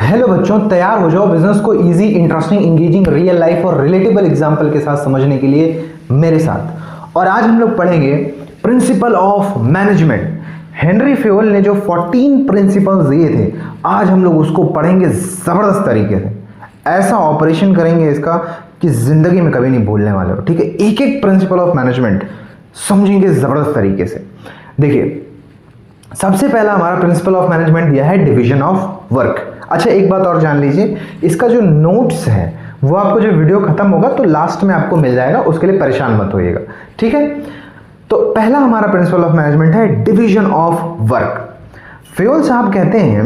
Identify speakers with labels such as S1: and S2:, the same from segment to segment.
S1: Hello बच्चों, तैयार हो जाओ बिजनेस को easy, interesting, engaging, real life और रिलेटेबल एग्जांपल के साथ समझने के लिए मेरे साथ। और आज हम लोग पढ़ेंगे प्रिंसिपल ऑफ मैनेजमेंट। हेनरी फेवल ने जो 14 प्रिंसिपल्स दिए थे, आज हम लोग उसको पढ़ेंगे जबरदस्त तरीके से। ऐसा ऑपरेशन करेंगे इसका कि जिंदगी में कभी नहीं भूलने वाले हो। ठीक है, एक एक प्रिंसिपल ऑफ मैनेजमेंट समझेंगे जबरदस्त तरीके से। देखिए, सबसे पहला हमारा प्रिंसिपल ऑफ मैनेजमेंट दिया है डिवीजन ऑफ वर्क। अच्छा, एक बात और जान लीजिए, इसका जो नोट्स है वो आपको जो वीडियो खत्म होगा तो लास्ट में आपको मिल जाएगा, उसके लिए परेशान मत होइएगा। ठीक है, तो पहला हमारा प्रिंसिपल ऑफ मैनेजमेंट है डिवीजन ऑफ वर्क। फेवल साहब कहते हैं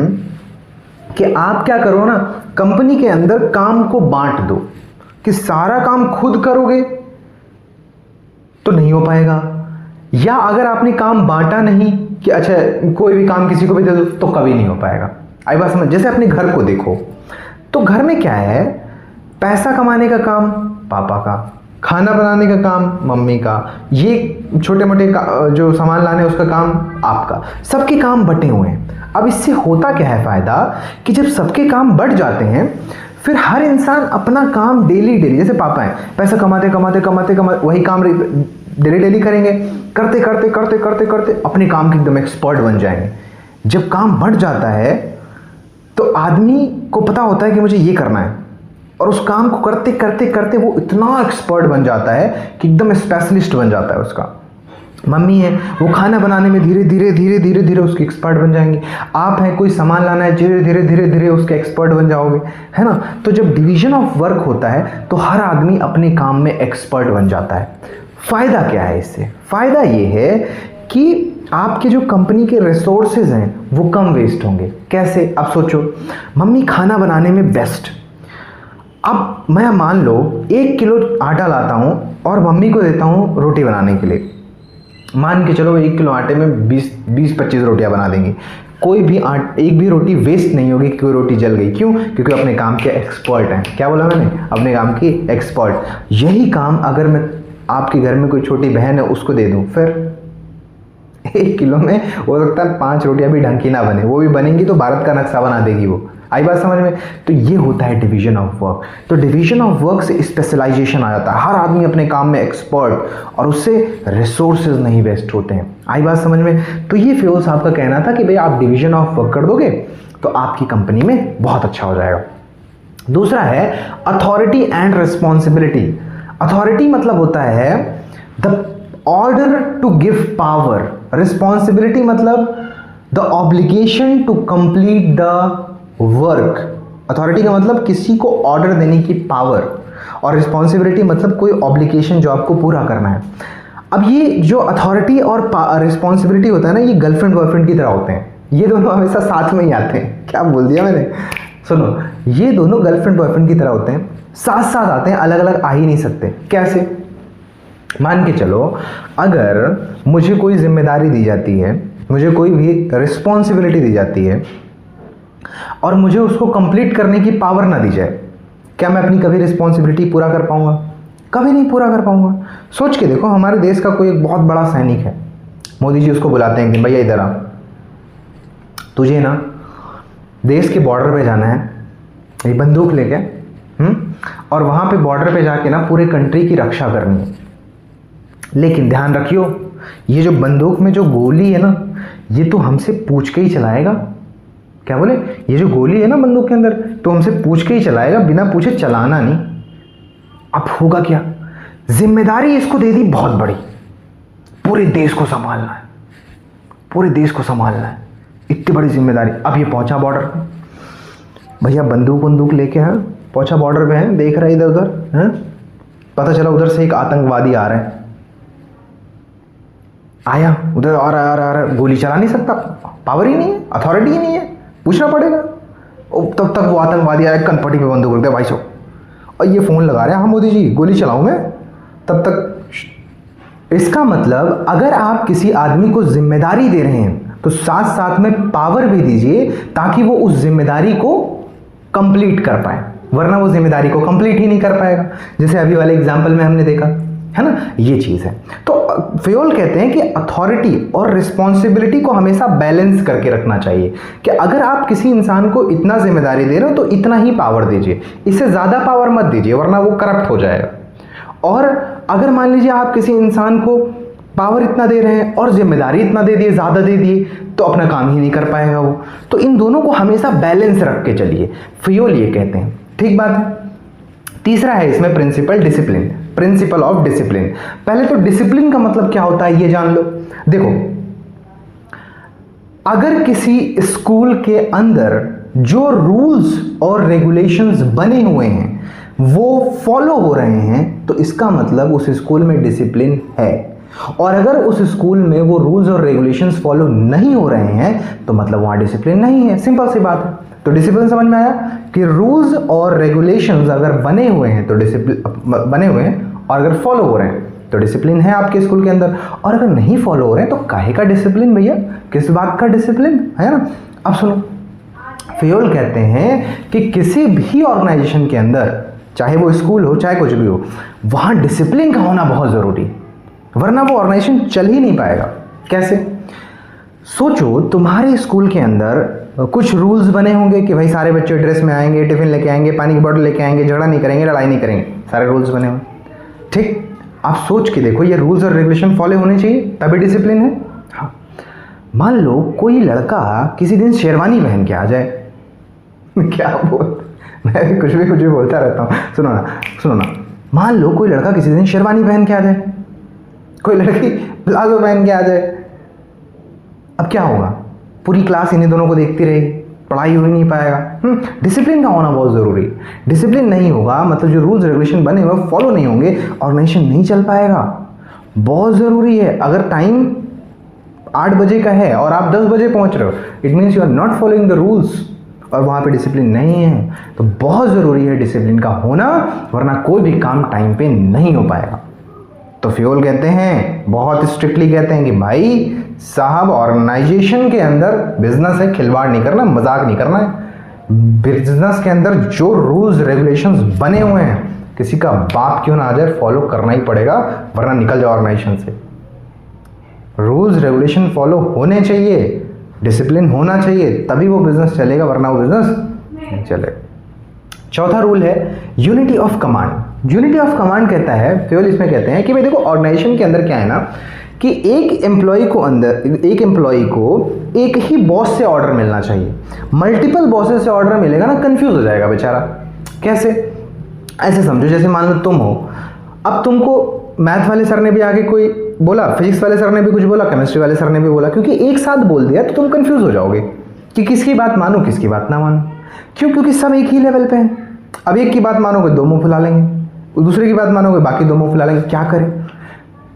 S1: कि आप क्या करो ना, कंपनी के अंदर काम को बांट दो। कि सारा काम खुद करोगे तो नहीं हो पाएगा, या अगर आपने काम बांटा नहीं कि अच्छा कोई भी काम किसी को भी दे दो तो कभी नहीं हो पाएगा। आई बात समझ। जैसे अपने घर को देखो, तो घर में क्या है, पैसा कमाने का काम पापा का, खाना बनाने का काम मम्मी का, ये छोटे मोटे जो सामान लाने उसका काम आपका, सबके काम बटे हुए हैं। अब इससे होता क्या है फायदा कि जब सबके काम बढ़ जाते हैं फिर हर इंसान अपना काम डेली, जैसे पापा हैं पैसा कमाते कमाते कमाते कमाते वही काम डेली करेंगे, करते करते करते करते करते अपने काम के एकदम एक्सपर्ट बन जाएंगे। जब काम बढ़ जाता है तो आदमी को पता होता है कि मुझे ये करना है, और उस काम को करते करते करते वो इतना एक्सपर्ट बन जाता है कि एकदम स्पेशलिस्ट बन जाता है उसका। मम्मी है, वो खाना बनाने में धीरे धीरे धीरे धीरे धीरे उसके एक्सपर्ट बन जाएंगे। आप हैं, कोई सामान लाना है, धीरे धीरे धीरे धीरे उसके एक्सपर्ट बन जाओगे, है ना। तो जब डिवीजन ऑफ वर्क होता है तो हर आदमी अपने काम में एक्सपर्ट बन जाता है। फ़ायदा क्या है इससे? फ़ायदा ये है कि आपके जो कंपनी के रिसोर्सेज हैं वो कम वेस्ट होंगे। कैसे? अब सोचो, मम्मी खाना बनाने में बेस्ट। अब मैं मान लो 1 किलो आटा लाता हूँ और मम्मी को देता हूँ रोटी बनाने के लिए। मान के चलो 1 किलो आटे में 20-25 रोटियाँ बना देंगे। कोई भी एक भी रोटी वेस्ट नहीं होगी कि कोई रोटी जल गई। क्यों? क्योंकि अपने काम के एक्सपर्ट हैं। क्या बोला मैंने? अपने काम की एक्सपर्ट। यही काम अगर मैं आपके घर में कोई छोटी बहन है उसको दे दूँ, फिर 1 किलो में हो सकता है 5 रोटियां भी ढंग की ना बने, वो भी बनेंगी तो भारत का नक्शा बना देगी वो। आई बात समझ में? तो ये होता है डिवीजन ऑफ वर्क। तो डिवीजन ऑफ वर्क से स्पेशलाइजेशन आ जाता है, हर आदमी अपने काम में एक्सपर्ट, और उससे रिसोर्सेज नहीं वेस्ट होते हैं। आई बात समझ में? तो ये फेवल साहब का कहना था कि भाई आप डिवीजन ऑफ वर्क कर दोगे तो आपकी कंपनी में बहुत अच्छा हो जाएगा। दूसरा है अथॉरिटी एंड रिस्पॉन्सिबिलिटी। अथॉरिटी मतलब होता है the order to give power, responsibility मतलब the obligation to complete the work. Authority का मतलब किसी को ऑर्डर देने की पावर, और रिस्पॉन्सिबिलिटी मतलब कोई ऑब्लिगेशन जो आपको पूरा करना है। अब ये जो अथॉरिटी और रिस्पॉन्सिबिलिटी होता है ना, ये गर्लफ्रेंड बॉयफ्रेंड की तरह होते हैं। ये दोनों हमेशा साथ में ही आते हैं। क्या बोल दिया मैंने? सुनो, ये दोनों गर्लफ्रेंड बॉयफ्रेंड की तरह होते हैं, साथ साथ आते हैं, अलग अलग आ ही नहीं सकते। कैसे? मान के चलो, अगर मुझे कोई जिम्मेदारी दी जाती है, मुझे कोई भी रिस्पॉन्सिबिलिटी दी जाती है और मुझे उसको कंप्लीट करने की पावर ना दी जाए, क्या मैं अपनी कभी रिस्पॉन्सिबिलिटी पूरा कर पाऊंगा? कभी नहीं पूरा कर पाऊंगा। सोच के देखो, हमारे देश का कोई एक बहुत बड़ा सैनिक है, मोदी जी उसको बुलाते हैं कि भैया इधर आ, तुझे ना देश के बॉर्डर पे जाना है, ये बंदूक लेके, और वहाँ पे बॉर्डर पे जाके ना पूरे कंट्री की रक्षा करनी है। लेकिन ध्यान रखियो, ये जो बंदूक में जो गोली है ना, ये तो हमसे पूछ के ही चलाएगा। क्या बोले? ये जो गोली है ना बंदूक के अंदर, तो हमसे पूछ के ही चलाएगा, बिना पूछे चलाना नहीं। अब होगा क्या? जिम्मेदारी इसको दे दी बहुत बड़ी, पूरे देश को संभालना है, पूरे देश को संभालना है, इतनी बड़ी जिम्मेदारी। अब ये पहुंचा बॉर्डर पे, भैया बंदूक लेके है, पहुंचा बॉर्डर पे है, देख रहा है इधर उधर है, पता चला उधर से एक आतंकवादी आ रहा है, आया उधर आ रहा, गोली चला नहीं सकता, पावर ही नहीं है, अथॉरिटी ही नहीं है, पूछना पड़ेगा। तब तक वो आतंकवादी आया, कनपट्टी पे बंदूक रख दिया भाई साहब, और ये फ़ोन लगा रहे हैं, हाँ मोदी जी गोली चलाऊं मैं, तब तक। इसका मतलब अगर आप किसी आदमी को जिम्मेदारी दे रहे हैं तो साथ साथ में पावर भी दीजिए, ताकि वो उस जिम्मेदारी को कंप्लीट कर पाए, वरना वो जिम्मेदारी को कंप्लीट ही नहीं कर पाएगा। जैसे अभी वाले एग्जाम्पल में हमने देखा, है ना, ये चीज़ है। तो फेयोल कहते हैं कि अथॉरिटी और रिस्पॉन्सिबिलिटी को हमेशा बैलेंस करके रखना चाहिए, कि अगर आप किसी इंसान को इतना जिम्मेदारी दे रहे हो तो इतना ही पावर दीजिए, इससे ज़्यादा पावर मत दीजिए वरना वो करप्ट हो जाएगा। और अगर मान लीजिए आप किसी इंसान को पावर इतना दे रहे हैं और जिम्मेदारी इतना दे दिए, ज़्यादा दे दिए, तो अपना काम ही नहीं कर पाएगा वो। तो इन दोनों को हमेशा बैलेंस रख के चलिए, फेयोल ये कहते हैं। ठीक बात है। तीसरा है इसमें principle discipline, principle of discipline. पहले तो डिसिप्लिन का मतलब क्या होता है ये जान लो। देखो, अगर किसी स्कूल के अंदर जो रूल्स और रेगुलेशंस बने हुए हैं वो फॉलो हो रहे हैं तो इसका मतलब उस स्कूल में डिसिप्लिन है। और अगर उस स्कूल में वो रूल्स और रेगुलेशंस फॉलो नहीं हो रहे हैं तो मतलब वहाँ डिसिप्लिन नहीं है। सिंपल सी बात है। तो डिसिप्लिन समझ में आया कि रूल्स और रेगुलेशंस अगर बने हुए हैं तो डिसिप्लिन बने हुए हैं, और अगर फॉलो हो रहे हैं तो डिसिप्लिन है आपके स्कूल के अंदर। और अगर नहीं फॉलो हो रहे हैं तो काहे का डिसिप्लिन भैया, किस बात का डिसिप्लिन, है ना। अब सुनो, फेयोल कहते हैं कि किसी भी ऑर्गेनाइजेशन के अंदर, चाहे वो स्कूल हो चाहे कुछ भी हो, वहाँ डिसिप्लिन का होना बहुत ज़रूरी है, वरना वो ऑर्गेनाइजेशन चल ही नहीं पाएगा। कैसे? सोचो, तुम्हारे स्कूल के अंदर कुछ रूल्स बने होंगे कि भाई सारे बच्चे ड्रेस में आएंगे, टिफिन लेके आएंगे, पानी की बोतल लेके आएंगे, झगड़ा नहीं करेंगे, लड़ाई नहीं करेंगे, सारे रूल्स बने हुए। ठीक, आप सोच के देखो, ये रूल्स और रेगुलेशन फॉलो होने चाहिए तभी डिसिप्लिन है। हाँ, मान लो कोई लड़का किसी दिन शेरवानी पहन के आ जाए क्या बोल, मैं भी कुछ भी बोलता रहता हूँ। सुनो ना, मान लो कोई लड़का किसी दिन शेरवानी पहन के आ जाए, कोई लड़की प्लाजो पहन के आ जाए, अब क्या होगा? पूरी क्लास इन्हीं दोनों को देखती रहेगी, पढ़ाई हो ही नहीं पाएगा। डिसिप्लिन का होना बहुत ज़रूरी है। डिसिप्लिन नहीं होगा मतलब जो रूल्स रेगुलेशन बने हुए फॉलो नहीं होंगे, ऑर्गेनाइजेशन नहीं चल पाएगा। बहुत ज़रूरी है। अगर टाइम 8 बजे का है और आप 10 बजे पहुंच रहे हो, it means you are not following the rules, और वहाँ पे डिसिप्लिन नहीं है। तो बहुत ज़रूरी है डिसिप्लिन का होना, वरना कोई भी काम टाइम पे नहीं हो पाएगा। तो फेयोल कहते हैं, बहुत स्ट्रिक्टली कहते हैं कि भाई साहब, ऑर्गेनाइजेशन के अंदर बिजनेस है, खिलवाड़ नहीं करना, मजाक नहीं करना है। बिजनेस के अंदर जो रूल्स रेगुलेशंस बने हुए हैं, किसी का बाप क्यों ना आ जाए, फॉलो करना ही पड़ेगा, वरना निकल जाओ ऑर्गेनाइजेशन से। रूल्स रेगुलेशन फॉलो होने चाहिए, डिसिप्लिन होना चाहिए, तभी वो बिजनेस चलेगा, वरना वो बिजनेस नहीं चलेगा। चौथा रूल है unity of command. Unity of command कहता है, फेयोल इसमें कहते हैं कि भाई देखो, ऑर्गेनाइजेशन के अंदर क्या है ना कि एक एम्प्लॉय को एक ही बॉस से ऑर्डर मिलना चाहिए। मल्टीपल बॉसेस से ऑर्डर मिलेगा ना, कंफ्यूज हो जाएगा बेचारा। कैसे? ऐसे समझो, जैसे मान लो तुम हो, अब तुमको मैथ वाले सर ने भी आगे कोई बोला, फिजिक्स वाले सर ने भी कुछ बोला, केमिस्ट्री वाले सर ने भी बोला, क्योंकि एक साथ बोल दिया तो तुम कंफ्यूज हो जाओगे कि किसकी बात मानो किसकी बात ना मानो। क्यों? क्योंकि सब एक ही लेवल पे हैं। अब एक की बात मानोगे 2 मुंह फुला लेंगे, दूसरे की बात मानोगे बाकी 2 मुंह फुला लेंगे, क्या करें?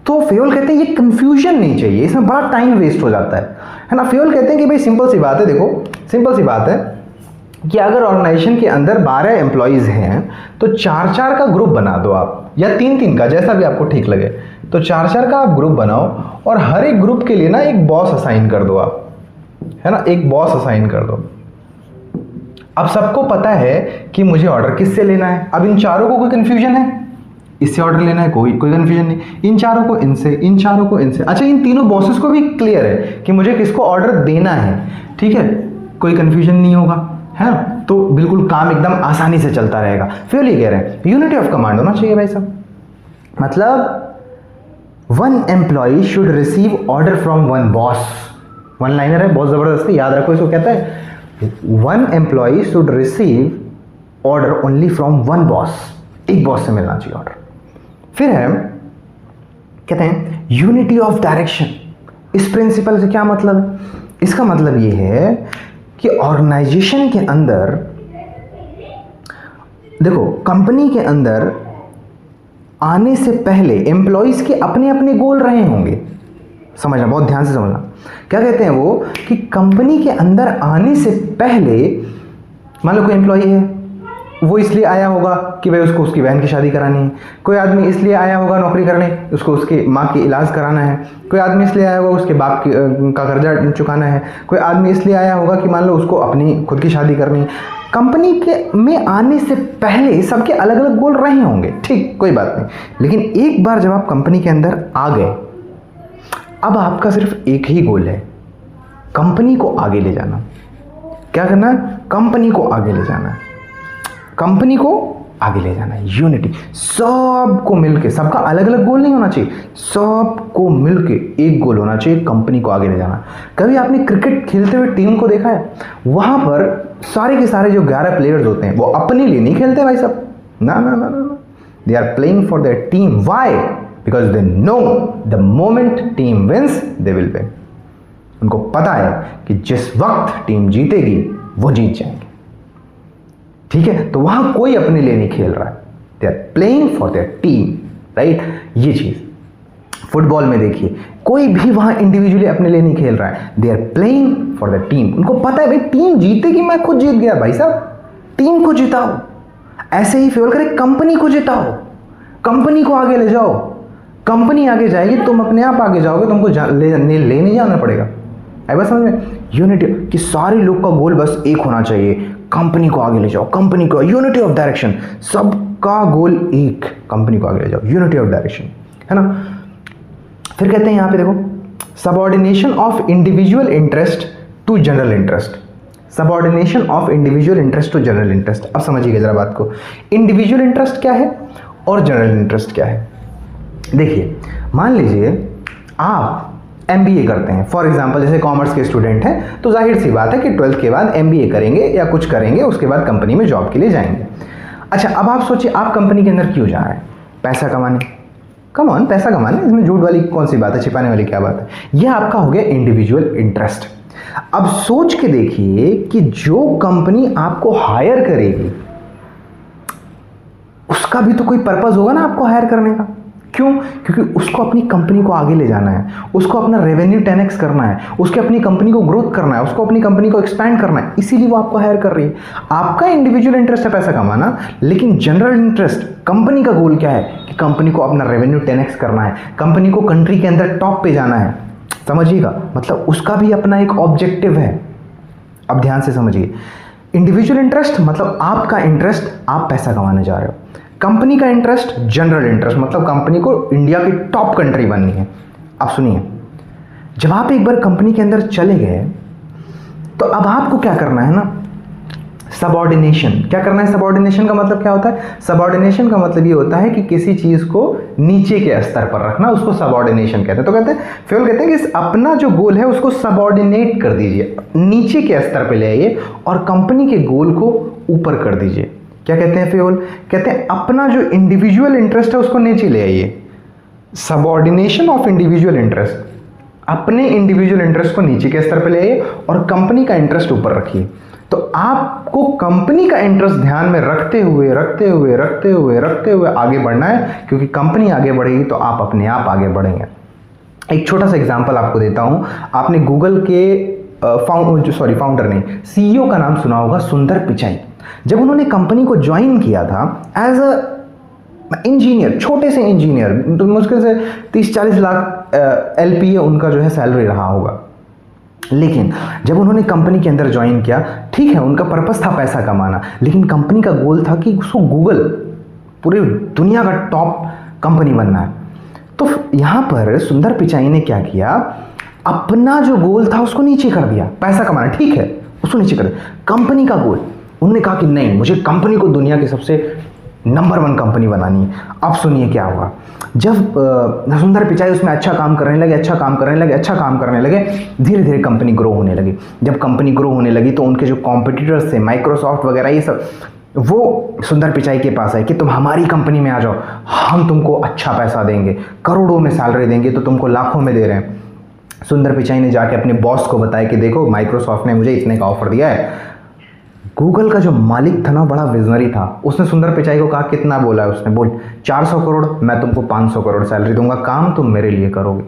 S1: तो फेयोल कहते हैं ये कंफ्यूजन नहीं चाहिए, इसमें बड़ा टाइम वेस्ट हो जाता है ना। फेयोल कहते हैं कि भाई सिंपल सी बात है, देखो सिंपल सी बात है कि अगर ऑर्गेनाइजेशन के अंदर 12 एम्प्लॉयज़ हैं तो 4-4 का ग्रुप बना दो आप, या 3-3 का, जैसा भी आपको ठीक लगे। तो 4-4 का आप ग्रुप बनाओ और हर एक ग्रुप के लिए ना एक बॉस असाइन कर दो आप, है ना, एक बॉस असाइन कर दो। अब सबको पता है कि मुझे ऑर्डर किससे लेना है। अब इन चारों को कोई कंफ्यूजन है, इससे ऑर्डर लेना है, कोई कंफ्यूजन नहीं। इन चारों को इनसे, इन चारों को इनसे। अच्छा, इन तीनों बॉसेस को भी क्लियर है कि मुझे किसको ऑर्डर देना है, ठीक है, कोई कंफ्यूजन नहीं होगा, है ना। तो बिल्कुल काम एकदम आसानी से चलता रहेगा। फिर ये कह रहे हैं यूनिटी ऑफ कमांड होना चाहिए भाई साहब। मतलब 1 employ should receive order from 1 boss. 1 liner है, बहुत जबरदस्त है, याद रखो इसको। कहता है 1 employ should receive order only from 1 boss. एक बॉस से मिलना चाहिए ऑर्डर। फिर है, कहते हैं यूनिटी ऑफ डायरेक्शन। इस प्रिंसिपल से क्या मतलब है? इसका मतलब ये है कि ऑर्गेनाइजेशन के अंदर, देखो कंपनी के अंदर आने से पहले एम्प्लॉयज़ के अपने अपने गोल रहे होंगे। समझना, बहुत ध्यान से समझना। क्या कहते हैं वो कि कंपनी के अंदर आने से पहले, मान लो कोई एम्प्लॉय है, वो इसलिए आया होगा कि भाई उसको उसकी बहन की शादी करानी है। कोई आदमी इसलिए आया होगा नौकरी करने, उसको उसकी माँ की इलाज कराना है। कोई आदमी इसलिए आया होगा उसके बाप का कर्जा चुकाना है। कोई आदमी इसलिए आया होगा कि मान लो उसको अपनी खुद की शादी करनी है। कंपनी के में आने से पहले सबके अलग अलग गोल रहे होंगे, ठीक, कोई बात नहीं, लेकिन एक बार जब आप कंपनी के अंदर आ गए, अब आपका सिर्फ एक ही गोल है, कंपनी को आगे ले जाना। क्या करना है? कंपनी को आगे ले जाना है, कंपनी को आगे ले जाना है। यूनिटी, सबको मिलके, सबका अलग अलग गोल नहीं होना चाहिए, सबको मिलके एक गोल होना चाहिए, कंपनी को आगे ले जाना। कभी आपने क्रिकेट खेलते हुए टीम को देखा है? वहां पर सारे के सारे जो 11 प्लेयर्स होते हैं वो अपने लिए नहीं खेलते भाई साहब, ना ना ना ना, they are playing for their team. Why? Because they know the moment team wins they will win. उनको पता है कि जिस वक्त टीम जीतेगी वो जीत जाएंगे, ठीक है? तो वहां कोई अपने लिए नहीं खेल रहा है, they are playing for their team, right? ये चीज फुटबॉल में देखिए, कोई भी वहां इंडिविजुअली अपने लिए नहीं खेल रहा है, they are playing for the team. उनको पता है भाई टीम जीतेगी, मैं खुद जीत गया भाई साहब, टीम को जिताओ। ऐसे ही फेल करे, कंपनी को जिताओ, कंपनी को आगे ले जाओ, कंपनी आगे जाएगी, तुम अपने आप आगे जाओगे, तुमको ले नहीं जाना पड़ेगा। आई बात समझ में? यूनिटी, कि सारे लोग का गोल बस एक होना चाहिए, कंपनी को आगे ले जाओ, कंपनी को, यूनिटी ऑफ डायरेक्शन, सबका गोल एक, कंपनी को आगे ले जाओ, यूनिटी ऑफ डायरेक्शन, है ना? फिर कहते हैं यहां पे देखो, subordination of individual interest to general interest. Subordination of individual interest to general interest. अब समझिएगा जरा बात को, इंडिविजुअल इंटरेस्ट क्या है और जनरल इंटरेस्ट क्या है। देखिए, मान लीजिए आप MBA करते हैं, फॉर एग्जाम्पल, जैसे कॉमर्स के स्टूडेंट हैं, तो जाहिर सी बात है कि 12th के बाद MBA करेंगे या कुछ करेंगे, उसके बाद कंपनी में जॉब के लिए जाएंगे। अच्छा, अब आप सोचिए, आप कंपनी के अंदर क्यों जा रहे हैं? पैसा कमाने। कम ऑन, पैसा कमाने, इसमें झूठ वाली कौन सी बात है, छिपाने वाली क्या बात है? यह आपका हो गया इंडिविजुअल इंटरेस्ट। अब सोच के देखिए कि जो कंपनी आपको हायर करेगी उसका भी तो कोई पर्पस होगा ना आपको हायर करने का। क्यों? क्योंकि उसको अपनी कंपनी को आगे ले जाना है, उसको अपना रेवेन्यू 10x करना है, उसके अपनी कंपनी को ग्रोथ करना है, उसको अपनी कंपनी को एक्सपैंड करना है, इसीलिए वो आपको हायर कर रही है। आपका इंडिविजुअल इंटरेस्ट है पैसा कमाना, लेकिन जनरल इंटरेस्ट, कंपनी का गोल क्या है कि कंपनी को अपना रेवेन्यू 10x करना है, कंपनी को कंट्री के अंदर टॉप पे जाना है। समझिएगा, मतलब उसका भी अपना एक ऑब्जेक्टिव है। अब ध्यान से समझिए, इंडिविजुअल इंटरेस्ट मतलब आपका इंटरेस्ट, आप पैसा कमाने जा रहे हो। कंपनी का इंटरेस्ट, जनरल इंटरेस्ट, मतलब कंपनी को इंडिया की टॉप कंट्री बननी है। अब सुनिए, जब आप एक बार कंपनी के अंदर चले गए तो अब आपको क्या करना है ना, सबऑर्डिनेशन। क्या करना है? सबऑर्डिनेशन का मतलब क्या होता है? सबऑर्डिनेशन का मतलब ये होता है कि किसी चीज को नीचे के स्तर पर रखना, उसको सबऑर्डिनेशन कहते हैं। तो कहते हैं, फिर कहते हैं कि अपना जो गोल है उसको सबऑर्डिनेट कर दीजिए, नीचे के स्तर पर ले आइए और कंपनी के गोल को ऊपर कर दीजिए। क्या कहते हैं फ्यूल? कहते हैं अपना जो इंडिविजुअल इंटरेस्ट है उसको नीचे ले आइए, सबऑर्डिनेशन ऑफ इंडिविजुअल इंटरेस्ट, अपने इंडिविजुअल इंटरेस्ट को नीचे के स्तर पे ले आइए और कंपनी का इंटरेस्ट ऊपर रखिए। तो आपको कंपनी का इंटरेस्ट ध्यान में रखते हुए आगे बढ़ना है, क्योंकि कंपनी आगे बढ़ेगी तो आप अपने आप आगे बढ़ेंगे। एक छोटा सा एग्जांपल आपको देता हूं, आपने गूगल के फाउंडर नहीं, CEO का नाम सुना होगा, सुंदर पिचाई। जब उन्होंने कंपनी को ज्वाइन किया था एज अ इंजीनियर, छोटे से इंजीनियर, तो मुश्किल से 30-40 लाख LPA उनका जो है सैलरी रहा होगा। लेकिन जब उन्होंने कंपनी के अंदर ज्वाइन किया, ठीक है उनका पर्पस था पैसा कमाना, लेकिन कंपनी का गोल था कि उसको गूगल पूरे दुनिया का टॉप कंपनी बनना है। तो यहाँ पर सुंदर पिचाई ने क्या किया, अपना जो गोल था उसको नीचे कर दिया, पैसा कमाना ठीक है उसको नीचे कर दिया, कंपनी का गोल उन्होंने कहा कि नहीं, मुझे कंपनी को दुनिया की सबसे नंबर 1 कंपनी बनानी है। अब सुनिए क्या हुआ, जब सुंदर पिचाई उसमें अच्छा काम करने लगे, धीरे धीरे कंपनी ग्रो होने लगी। जब कंपनी ग्रो होने लगी तो उनके जो कॉम्पिटिटर्स थे, माइक्रोसॉफ्ट वगैरह ये सब, वो सुंदर पिचाई के पास आए कि तुम हमारी कंपनी में आ जाओ, हम तुमको अच्छा पैसा देंगे, करोड़ों में सैलरी देंगे, तो तुमको लाखों में दे रहे हैं। सुंदर पिचाई ने जाके अपने बॉस को बताया कि देखो माइक्रोसॉफ्ट ने मुझे इतने का ऑफर दिया है। गूगल का जो मालिक था ना, बड़ा विजनरी था, उसने सुंदर पिचाई को कहा, कितना बोला है उसने, बोल 400 करोड़, मैं तुमको 500 करोड़ सैलरी दूंगा, काम तुम मेरे लिए करोगे।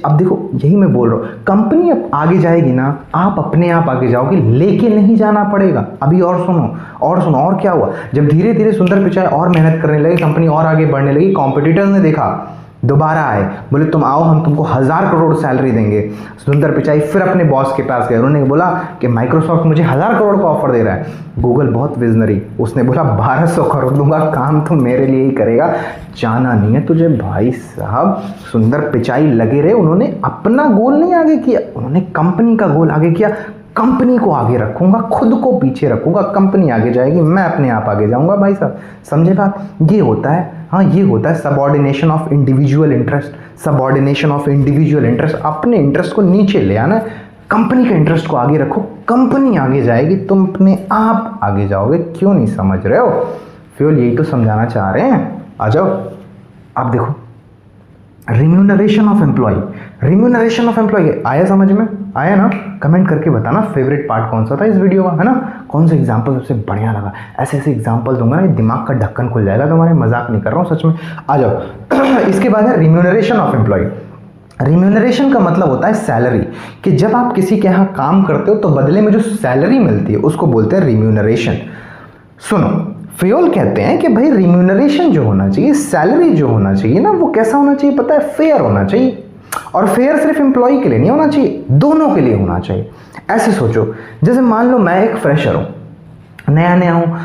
S1: अब देखो, यही मैं बोल रहा हूँ, कंपनी अब आगे जाएगी ना, आप अपने आप आगे जाओगे, लेके नहीं जाना पड़ेगा। अभी और सुनो और क्या हुआ, जब धीरे धीरे सुंदर पिचाई और मेहनत करने लगे, कंपनी और आगे बढ़ने लगी, कॉम्पिटिटर्स ने देखा दोबारा आए, बोले तुम आओ हम तुमको 1000 करोड़ सैलरी देंगे। सुंदर पिचाई फिर अपने बॉस के पास गए, उन्होंने बोला कि माइक्रोसॉफ्ट मुझे 1000 करोड़ का ऑफर दे रहा है। गूगल बहुत विजनरी, उसने बोला 1200 करोड़ दूंगा, काम तो मेरे लिए ही करेगा, जाना नहीं है तुझे। भाई साहब सुंदर पिचाई लगे रहे, उन्होंने अपना गोल नहीं आगे किया, उन्होंने कंपनी का गोल आगे किया। कंपनी को आगे रखूंगा, खुद को पीछे रखूंगा, कंपनी आगे जाएगी, मैं अपने आप आगे जाऊंगा। भाई साहब समझे बात? ये होता है, हाँ ये होता है subordination of individual interest. Subordination of individual interest, अपने इंटरेस्ट को नीचे ले आना, कंपनी के इंटरेस्ट को आगे रखो, कंपनी आगे जाएगी, तुम अपने आप आगे जाओगे। क्यों नहीं समझ रहे हो? फ्यूल यही तो समझाना चाह रहे हैं। आ जाओ, आप देखो remuneration of employ. Remuneration of employ आया समझ में? आया ना? कमेंट करके बताना फेवरेट पार्ट कौन सा था इस वीडियो का, है ना? कौन सा एग्जाम्पल सबसे बढ़िया लगा? ऐसे ऐसे एग्जाम्पल दूंगा ना, दिमाग का ढक्कन खुल जाएगा तुम्हारे, मजाक नहीं कर रहा हूँ सच में। आ जाओ इसके बाद है रिम्यूनरेशन ऑफ एम्प्लॉय। रिम्यूनरेशन का मतलब होता है सैलरी, कि जब आप किसी के यहाँ काम करते हो तो बदले में जो सैलरी मिलती है उसको बोलते हैं रिम्यूनरेशन। सुनो, फेयोल कहते हैं कि भाई रिम्यूनरेशन जो होना चाहिए, सैलरी जो होना चाहिए ना, वो कैसा होना चाहिए पता है? फेयर होना चाहिए। और फेयर सिर्फ एम्प्लॉय के लिए नहीं होना चाहिए, दोनों के लिए होना चाहिए। ऐसे सोचो, जैसे मान लो मैं एक फ्रेशर हूँ, नया नया हूँ,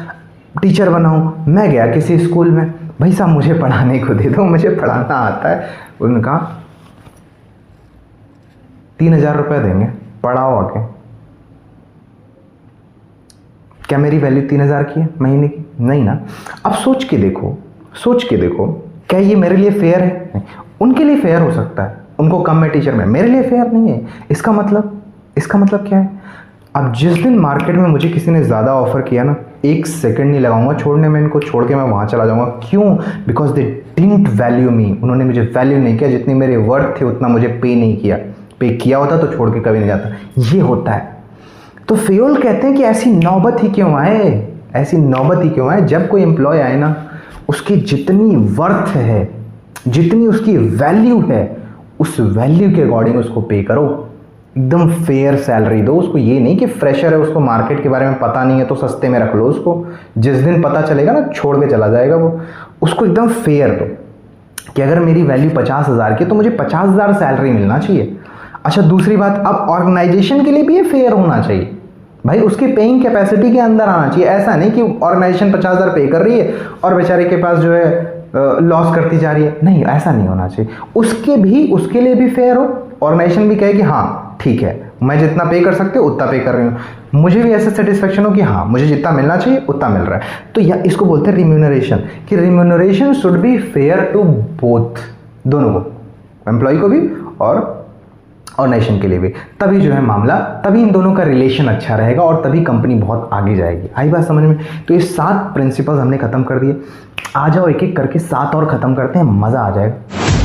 S1: टीचर बना हूँ, मैं गया किसी स्कूल में, भाई साहब मुझे पढ़ाने को दे दो, मुझे पढ़ाना आता है। उन्होंने कहा 3000 रुपये देंगे, पढ़ाओ आके। क्या मेरी वैल्यू 3000 की है महीने की? नहीं ना। अब सोच के देखो, सोच के देखो, क्या ये मेरे लिए फेयर है? नहीं। उनके लिए फेयर हो सकता है, उनको कम में टीचर में, मेरे लिए फेयर नहीं है। इसका मतलब क्या है? अब जिस दिन मार्केट में मुझे किसी ने ज़्यादा ऑफर किया ना, 1 सेकंड नहीं लगाऊंगा छोड़ने में, इनको छोड़ के मैं वहाँ चला जाऊँगा। क्यों? बिकॉज दे डिडंट वैल्यू मी। उन्होंने मुझे वैल्यू नहीं किया, जितनी मेरे वर्थ थे उतना मुझे पे नहीं किया। पे किया होता तो छोड़ के कभी नहीं जाता। ये होता है। तो फेयोल कहते हैं कि ऐसी नौबत ही क्यों आए, ऐसी नौबत ही क्यों आए, जब कोई एम्प्लॉय आए ना, उसकी जितनी वर्थ है, जितनी उसकी वैल्यू है, उस वैल्यू के अकॉर्डिंग उसको पे करो, एकदम फेयर सैलरी दो उसको। ये नहीं कि फ्रेशर है, उसको मार्केट के बारे में पता नहीं है तो सस्ते में रख लो उसको, जिस दिन पता चलेगा ना छोड़ के चला जाएगा वो। उसको एकदम फेयर दो कि अगर मेरी वैल्यू 50,000 की तो मुझे 50,000 सैलरी मिलना चाहिए। अच्छा दूसरी बात, अब ऑर्गेनाइजेशन के लिए भी ये फेयर होना चाहिए भाई, उसकी पेइंग कैपेसिटी के अंदर आना चाहिए। ऐसा नहीं कि ऑर्गेनाइजेशन 50,000 पे कर रही है और बेचारे के पास जो है लॉस करती जा रही है, नहीं ऐसा नहीं होना चाहिए। उसके लिए भी फेयर हो, ऑर्गेनाइजेशन भी कहे कि हाँ ठीक है, मैं जितना पे कर सकते हो उतना पे कर रही हूँ, मुझे भी ऐसा सेटिस्फेक्शन हो कि हाँ मुझे जितना मिलना चाहिए उतना मिल रहा है। तो इसको बोलते हैं रिम्यूनरेशन, कि remuneration should be fair to both, दोनों को, एम्प्लॉय को भी और ऑर्गेनाइजेशन के लिए भी। तभी जो है मामला, तभी इन दोनों का रिलेशन अच्छा रहेगा और तभी कंपनी बहुत आगे जाएगी। आई बात समझ में? तो ये 7 प्रिंसिपल्स हमने खत्म कर दिए। आ जाओ एक एक करके 7 और खत्म करते हैं, मज़ा आ जाएगा।